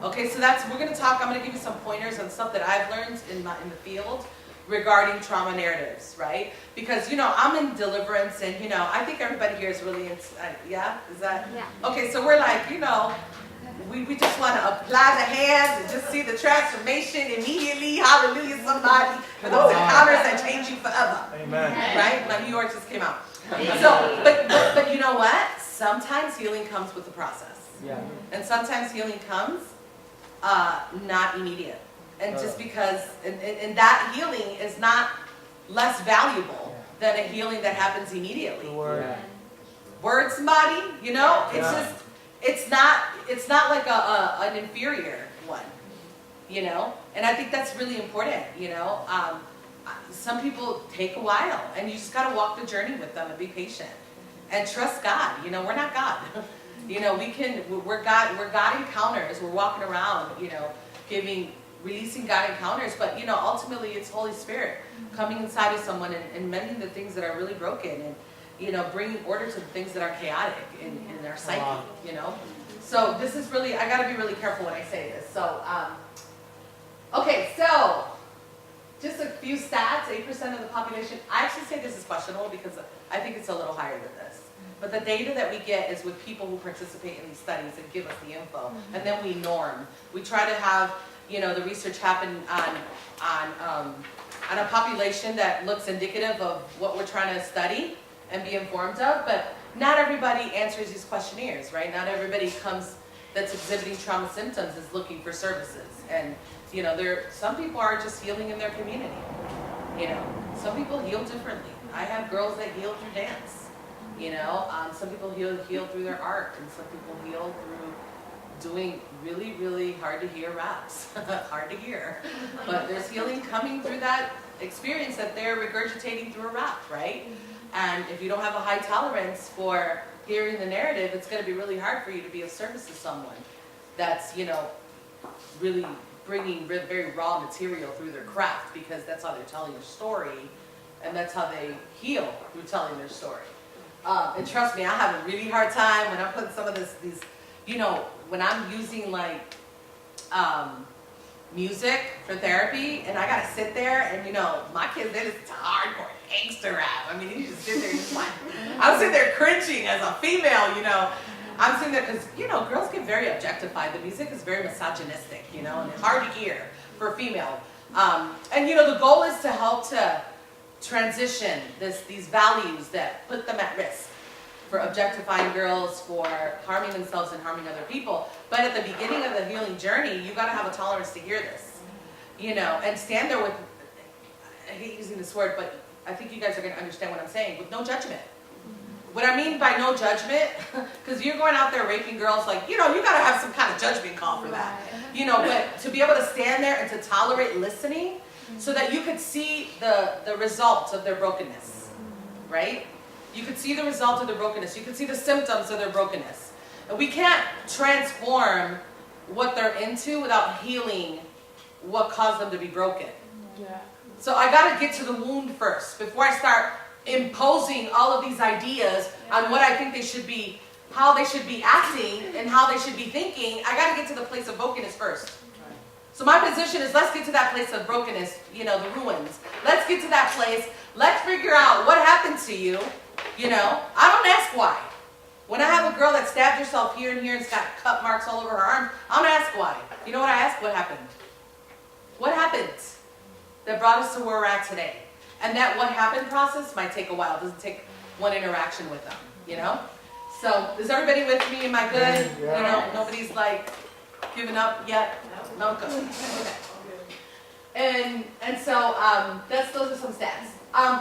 Okay, so we're going to talk, I'm going to give you some pointers on stuff that I've learned in the field regarding trauma narratives, right? Because, you know, I'm in deliverance, and, you know, I think everybody here is really, yeah? Is that? Yeah. Okay, so we're like, you know, we just want to apply the hands and just see the transformation immediately. Hallelujah, somebody. For those encounters that change you forever. Amen. Right? My New York just came out. So, but you know what? Sometimes healing comes with the process. Yeah. And sometimes healing comes not immediate. And just because, and that healing is not less valuable than a healing that happens immediately. Yeah. Word somebody, you know? It's just, it's not like an inferior one, you know? And I think that's really important, you know? Some people take a while, and you just gotta walk the journey with them and be patient. And trust God, you know, we're not God. You know, we're God encounters, we're walking around, you know, releasing God encounters, but, you know, ultimately it's Holy Spirit coming inside of someone and mending the things that are really broken, and, you know, bringing order to the things that are chaotic in their psyche, you know? So this is really, I gotta be really careful when I say this. So, okay, so, just a few stats, 8% of the population. I actually say this is questionable because I think it's a little higher than this. But the data that we get is with people who participate in these studies and give us the info, and then we norm. We try to have, you know, the research happen on a population that looks indicative of what we're trying to study and be informed of, but not everybody answers these questionnaires, right? Not everybody that's exhibiting trauma symptoms is looking for services. And, you know, some people are just healing in their community, you know. Some people heal differently. I have girls that heal through dance. You know, some people heal through their art, and some people heal through doing really, really hard to hear raps. Hard to hear. But there's healing coming through that experience that they're regurgitating through a rap, right? And if you don't have a high tolerance for hearing the narrative, it's going to be really hard for you to be of service to someone that's, you know, really bringing very raw material through their craft, because that's how they're telling their story, and that's how they heal through telling their story. And trust me, I have a really hard time when I put some of these, you know, when I'm using like music for therapy, and I gotta sit there, and, you know, my kids, they listen to hardcore gangster rap. I mean, you just sit there and just like, I'm sitting there cringing as a female, you know. I'm sitting there because, you know, girls get very objectified. The music is very misogynistic, you know, and it's hard to hear for a female. And, you know, the goal is to help to transition these values that put them at risk for objectifying girls, for harming themselves and harming other people. But at the beginning of the healing journey, you got to have a tolerance to hear this, you know, and stand there with, I hate using this word, but I think you guys are going to understand what I'm saying, with no judgment. What I mean by no judgment, because you're going out there raping girls, like, you know, you got to have some kind of judgment call for that, you know, but to be able to stand there and to tolerate listening so that you could see the results of their brokenness, right? You could see the result of their brokenness. You could see the symptoms of their brokenness. And we can't transform what they're into without healing what caused them to be broken. Yeah. So I got to get to the wound first before I start imposing all of these ideas on what I think they should be, how they should be acting and how they should be thinking. I got to get to the place of brokenness first. So my position is, let's get to that place of brokenness, you know, the ruins. Let's get to that place. Let's figure out what happened to you, you know. I don't ask why. When I have a girl that stabbed herself here and here and's got cut marks all over her arm, I don't ask why. You know what I ask? What happened? what happened that brought us to where we're at today? And that what happened process might take a while. It doesn't take one interaction with them, you know? So is everybody with me? Am I good? You know, nobody's like giving up yet? No, good. Okay. And so those are some stats.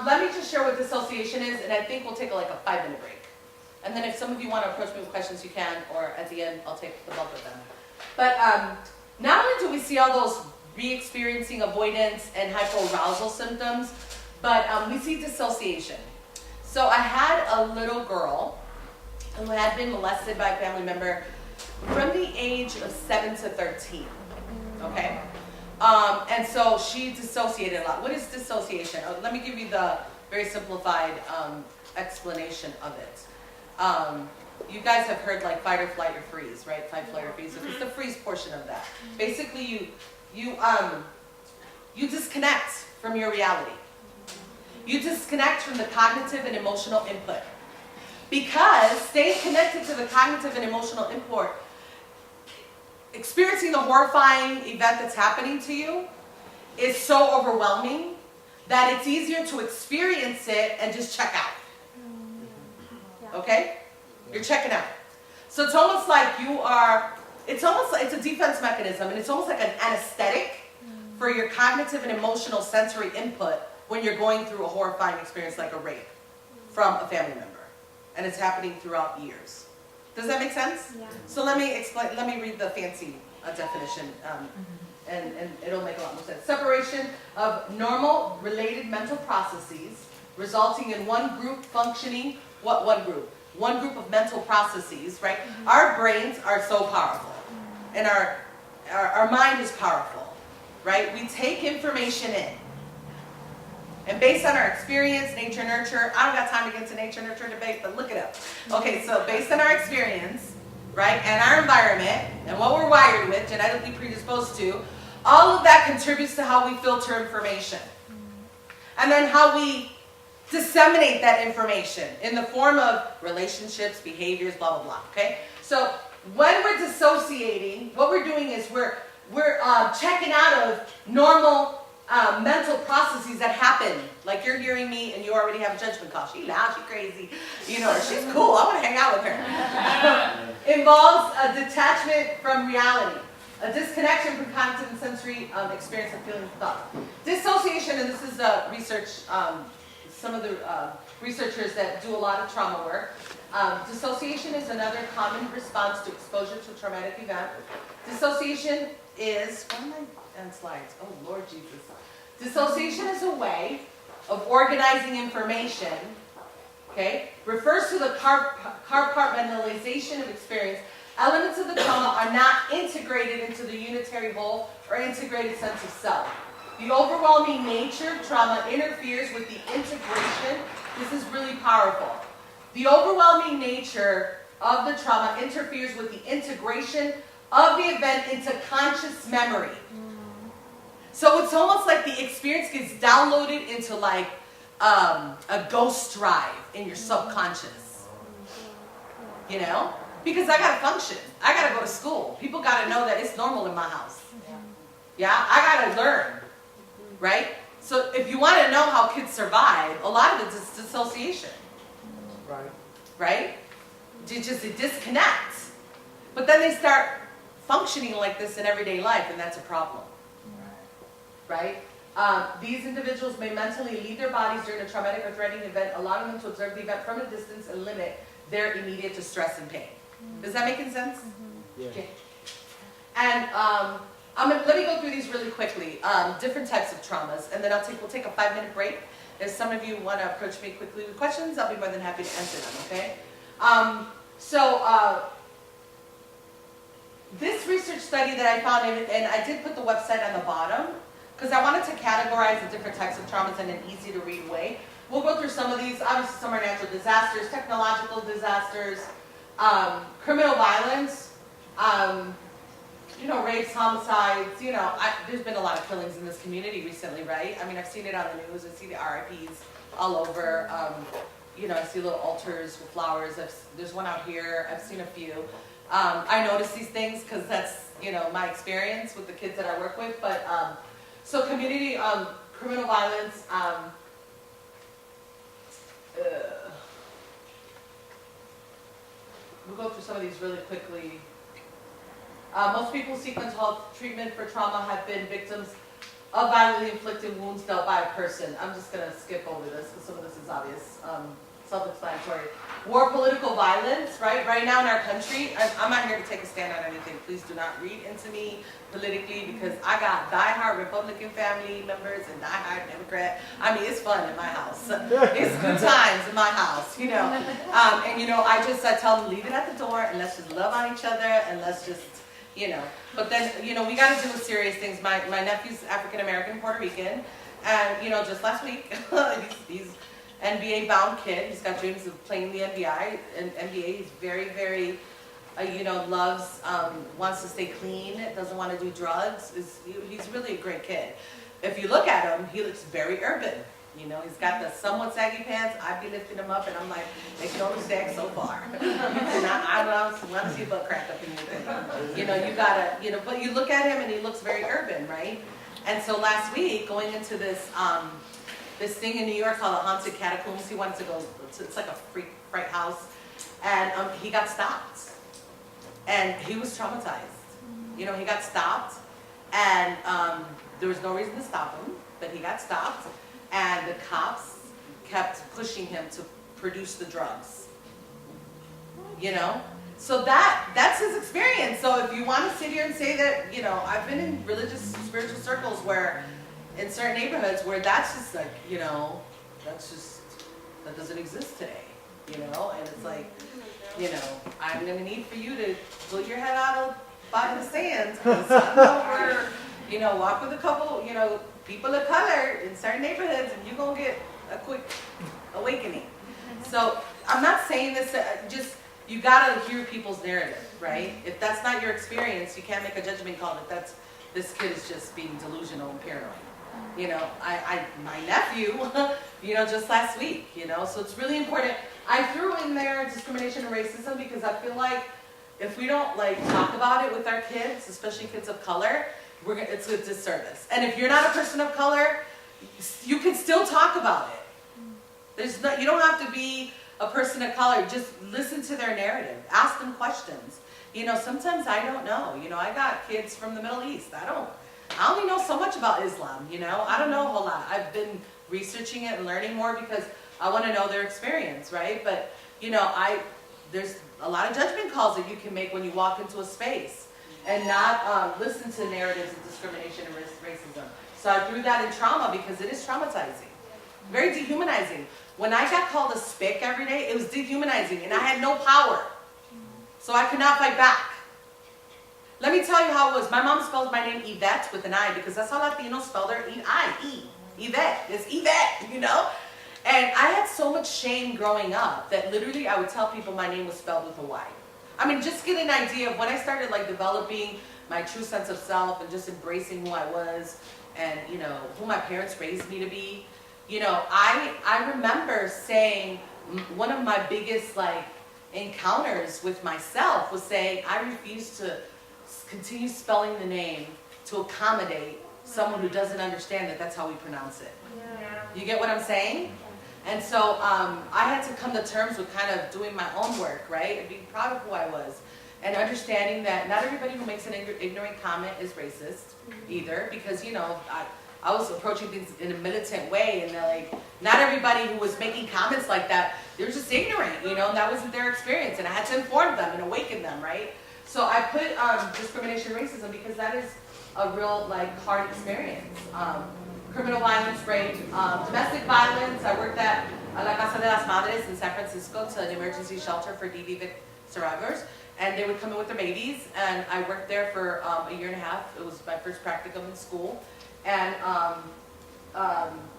Let me just share what dissociation is, and I think we'll take like a 5-minute break. And then if some of you want to approach me with questions, you can, or at the end, I'll take the bulk of them. But not only do we see all those re-experiencing avoidance and hypoarousal symptoms, but we see dissociation. So I had a little girl who had been molested by a family member from the age of 7 to 13, okay? And so she dissociated a lot. What is dissociation? Let me give you the very simplified explanation of it. You guys have heard like fight or flight or freeze, right? Fight, flight, or freeze. It's the freeze portion of that. Basically, you disconnect from your reality. You disconnect from the cognitive and emotional input. Because staying connected to the cognitive and emotional input, experiencing the horrifying event that's happening to you is so overwhelming that it's easier to experience it and just check out. Okay? You're checking out. So it's almost like it's a defense mechanism, and it's almost like an anesthetic for your cognitive and emotional sensory input when you're going through a horrifying experience like a rape from a family member. And it's happening throughout years. Does that make sense? Yeah. So let me read the fancy definition, and it'll make a lot more sense. Separation of normal related mental processes resulting in one group functioning, what one group? One group of mental processes, right? Our brains are so powerful, and our mind is powerful, right? We take information in. And based on our experience, nature, nurture, I don't got time to get into nature, nurture debate, but look it up. Okay, so based on our experience, right, and our environment, and what we're wired with, genetically predisposed to, all of that contributes to how we filter information. And then how we disseminate that information in the form of relationships, behaviors, blah, blah, blah, okay? So when we're dissociating, what we're doing is we're checking out of normal mental processes that happen. Like you're hearing me and you already have a judgment call. She loud, she crazy, you know, or she's cool, I want to hang out with her. Involves a detachment from reality, a disconnection from cognitive and sensory experience and feelings and thoughts. Dissociation, and this is research, some of the researchers that do a lot of trauma work. Dissociation is another common response to exposure to a traumatic event. Dissociation is, where am I on slides? Oh, Lord Jesus. Dissociation is a way of organizing information, okay? Refers to the compartmentalization of experience. Elements of the trauma are not integrated into the unitary whole or integrated sense of self. The overwhelming nature of trauma interferes with the integration. This is really powerful. The overwhelming nature of the trauma interferes with the integration of the event into conscious memory. So it's almost like the experience gets downloaded into like a ghost drive in your subconscious. You know? Because I gotta function. I gotta go to school. People gotta know that it's normal in my house. Yeah? I gotta learn. Right? So if you want to know how kids survive, a lot of it is dissociation. Right. Right? They disconnect. But then they start functioning like this in everyday life, and that's a problem. Right? These individuals may mentally leave their bodies during a traumatic or threatening event, allowing them to observe the event from a distance and limit their immediate distress and pain. Does that make any sense? Yeah. Okay. And let me go through these really quickly. Different types of traumas, and then we'll take a 5-minute break. If some of you want to approach me quickly with questions, I'll be more than happy to answer them, okay? This research study that I found, and I did put the website on the bottom, because I wanted to categorize the different types of traumas in an easy to read way. We'll go through some of these. Obviously, some are natural disasters, technological disasters, criminal violence, rapes, homicides, there's been a lot of killings in this community recently, right? I mean, I've seen it on the news. I see the RIPs all over. I see little altars with flowers. There's one out here. I've seen a few. I notice these things because that's, my experience with the kids that I work with. But So community, criminal violence, we'll go through some of these really quickly. Most people who seek mental health treatment for trauma have been victims of violently inflicted wounds dealt by a person. I'm just gonna skip over this because some of this is obvious, self-explanatory. War, political violence, right? Right now in our country, I'm not here to take a stand on anything. Please do not read into me politically because I got diehard Republican family members and diehard Democrat. I mean, it's fun in my house. It's good times in my house, you know. And you know, I tell them leave it at the door and let's just love on each other and let's just, you know. But then, you know, we got to deal with serious things. My nephew's African American, Puerto Rican, and you know, just last week, he's NBA bound kid. He's got dreams of playing the NBA. And NBA, he's very, very, you know, loves, wants to stay clean, doesn't want to do drugs. He's really a great kid. If you look at him, he looks very urban. You know, he's got the somewhat saggy pants. I'd be lifting him up, and I'm like, they can only sag so far. And I don't want to see butt crack up in your thing. You know, you gotta, you know, but you look at him, and he looks very urban, right? And so last week, going into this, this thing in New York called the Haunted Catacombs, he wanted to go, it's like a fright house, and he got stopped. And he was traumatized. You know, he got stopped, and there was no reason to stop him, but he got stopped. And the cops kept pushing him to produce the drugs, you know? So that's his experience. So if you want to sit here and say that, you know, I've been in religious, spiritual circles where, in certain neighborhoods where that's just like, you know, that doesn't exist today, you know? And it's like, you know, I'm going to need for you to pull your head out of by the sand, because I know we're, you know, walk with a couple, you know, people of color in certain neighborhoods, and you're going to get a quick awakening. So I'm not saying this, just, you got to hear people's narrative, right? If that's not your experience, you can't make a judgment call that this kid is just being delusional and paranoid. You know, my nephew, you know, just last week, you know, so it's really important. I threw in there discrimination and racism because I feel like if we don't like talk about it with our kids, especially kids of color, it's a disservice. And if you're not a person of color, you can still talk about it. You don't have to be a person of color. Just listen to their narrative. Ask them questions. You know, sometimes I don't know. You know, I got kids from the Middle East. I only know so much about Islam, you know. I don't know a whole lot. I've been researching it and learning more because I want to know their experience, right? But, you know, there's a lot of judgment calls that you can make when you walk into a space and not listen to narratives of discrimination and racism. So I threw that in trauma because it is traumatizing. Very dehumanizing. When I got called a spick every day, it was dehumanizing and I had no power. So I could not fight back. Let me tell you how it was. My mom spells my name Yvette with an I because that's how Latinos spell their E. Yvette. It's Yvette, you know? And I had so much shame growing up that literally I would tell people my name was spelled with a Y. I mean, just get an idea of when I started like developing my true sense of self and just embracing who I was and, you know, who my parents raised me to be. You know, I remember saying one of my biggest like encounters with myself was saying I refuse to continue spelling the name to accommodate someone who doesn't understand that that's how we pronounce it. Yeah. You get what I'm saying? And so I had to come to terms with kind of doing my own work, right? And being proud of who I was. And understanding that not everybody who makes an ignorant comment is racist either. Because, you know, I was approaching things in a militant way. And like, not everybody who was making comments like that, they were just ignorant, you know, and that wasn't their experience. And I had to inform them and awaken them, right? So I put discrimination and racism because that is a real, like, hard experience. Criminal violence, rape, domestic violence. I worked at La Casa de las Madres in San Francisco, to an emergency shelter for DV survivors. And they would come in with their babies, and I worked there for a year and a half. It was my first practicum in school. And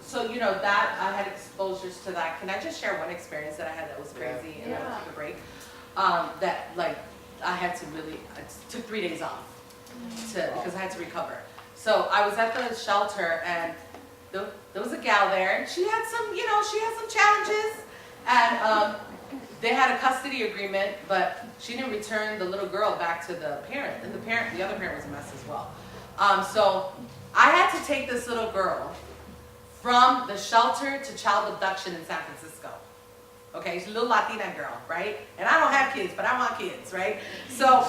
so, you know, that I had exposures to that. Can I just share one experience that I had that was crazy and I took a break? That, like, I had to really, I took 3 days off because I had to recover. So I was at the shelter and there was a gal there and she had some, you know, she had some challenges and they had a custody agreement, but she didn't return the little girl back to the parent, and the other parent was a mess as well. So I had to take this little girl from the shelter to child abduction in San Francisco. Okay, she's a little Latina girl, right? And I don't have kids, but I want kids, right? So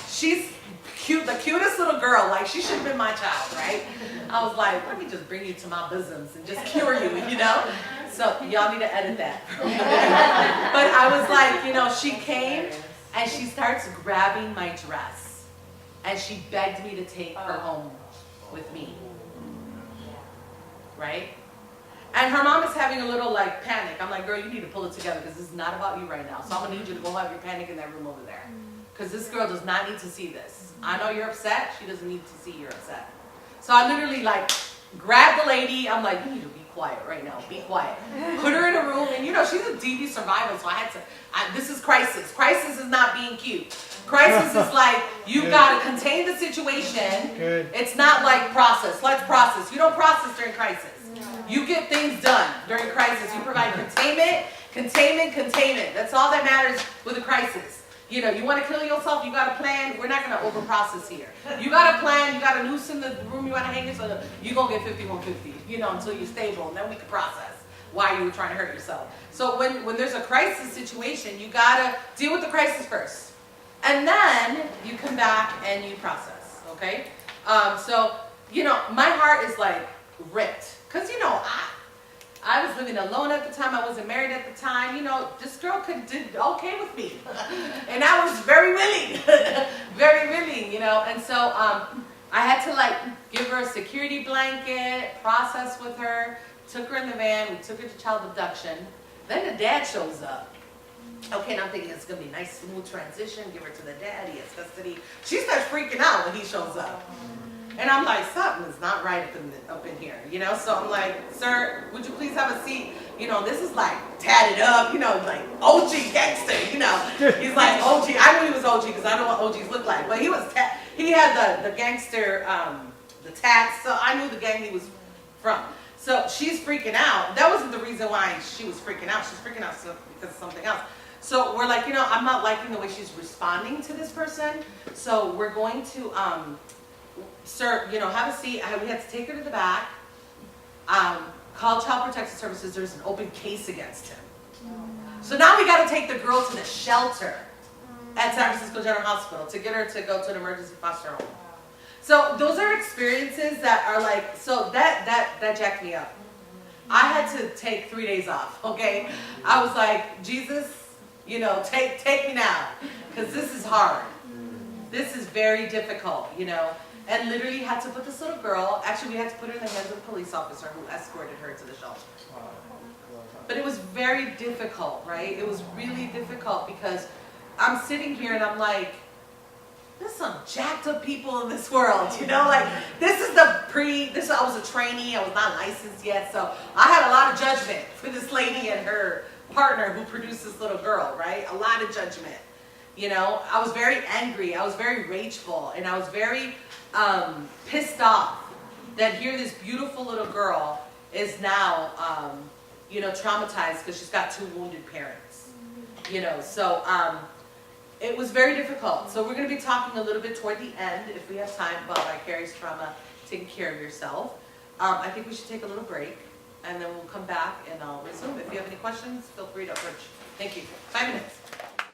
she's cute, the cutest little girl, like she should have been my child, right? I was like, let me just bring you to my bosoms and just cure you, you know? So y'all need to edit that. But I was like, you know, she came and she starts grabbing my dress and she begged me to take her home with me, right? And her mom is having a little like panic. I'm like, girl, you need to pull it together because this is not about you right now. So I'm gonna need you to go have your panic in that room over there. Because this girl does not need to see this. I know you're upset. She doesn't need to see you're upset. So I literally like grabbed the lady. I'm like, you need to be quiet right now. Be quiet. Put her in a room. And you know, she's a DV survivor. So I had to, this is crisis. Crisis is not being cute. Crisis is like, you got to contain the situation. Good. It's not like process. Let's process. You don't process during crisis. You get things done during crisis. You provide containment, containment, containment. That's all that matters with a crisis. You know, you want to kill yourself, you got a plan. We're not going to over-process here. You got a plan, you got a noose in the room you want to hang in, so you're going to get 5150, you know, until you're stable, and then we can process why you were trying to hurt yourself. So when there's a crisis situation, you got to deal with the crisis first. And then you come back and you process, okay? So, you know, my heart is like ripped. Because, you know, I was living alone at the time. I wasn't married at the time. You know, this girl did okay with me. And I was very willing. Very willing, you know. And so I had to, like, give her a security blanket, process with her, took her in the van. We took her to child abduction. Then the dad shows up. Okay, and I'm thinking it's going to be a nice, smooth transition. Give her to the dad. He has custody. She starts freaking out when he shows up. And I'm like, something is not right up in here, you know? So I'm like, sir, would you please have a seat? You know, this is like tatted up, you know, like OG gangster, you know? He's like OG. I knew he was OG because I know what OGs look like. But he was, he had the gangster, the tats, so I knew the gang he was from. So she's freaking out. That wasn't the reason why she was freaking out. She's freaking out because of something else. So we're like, you know, I'm not liking the way she's responding to this person. So we're going to, sir, you know, have a seat. We had to take her to the back. Call Child Protective Services. There's an open case against him. So now we got to take the girl to the shelter at San Francisco General Hospital to get her to go to an emergency foster home. So those are experiences that are like, so that jacked me up. I had to take 3 days off, okay? I was like, Jesus, you know, take me now, because this is hard. This is very difficult, you know? And literally had to put this little girl, actually we had to put her in the hands of a police officer who escorted her to the shelter. But it was very difficult, right? It was really difficult because I'm sitting here and I'm like, there's some jacked up people in this world, you know? Like, this is I was a trainee, I was not licensed yet, so I had a lot of judgment for this lady and her partner who produced this little girl, right? A lot of judgment. You know, I was very angry, I was very rageful, and I was very pissed off that here this beautiful little girl is now, you know, traumatized because she's got 2 wounded parents. You know, so it was very difficult. So we're going to be talking a little bit toward the end, if we have time, about vicarious trauma, taking care of yourself. I think we should take a little break, and then we'll come back and I'll resume. If you have any questions, feel free to approach. Thank you. 5 minutes.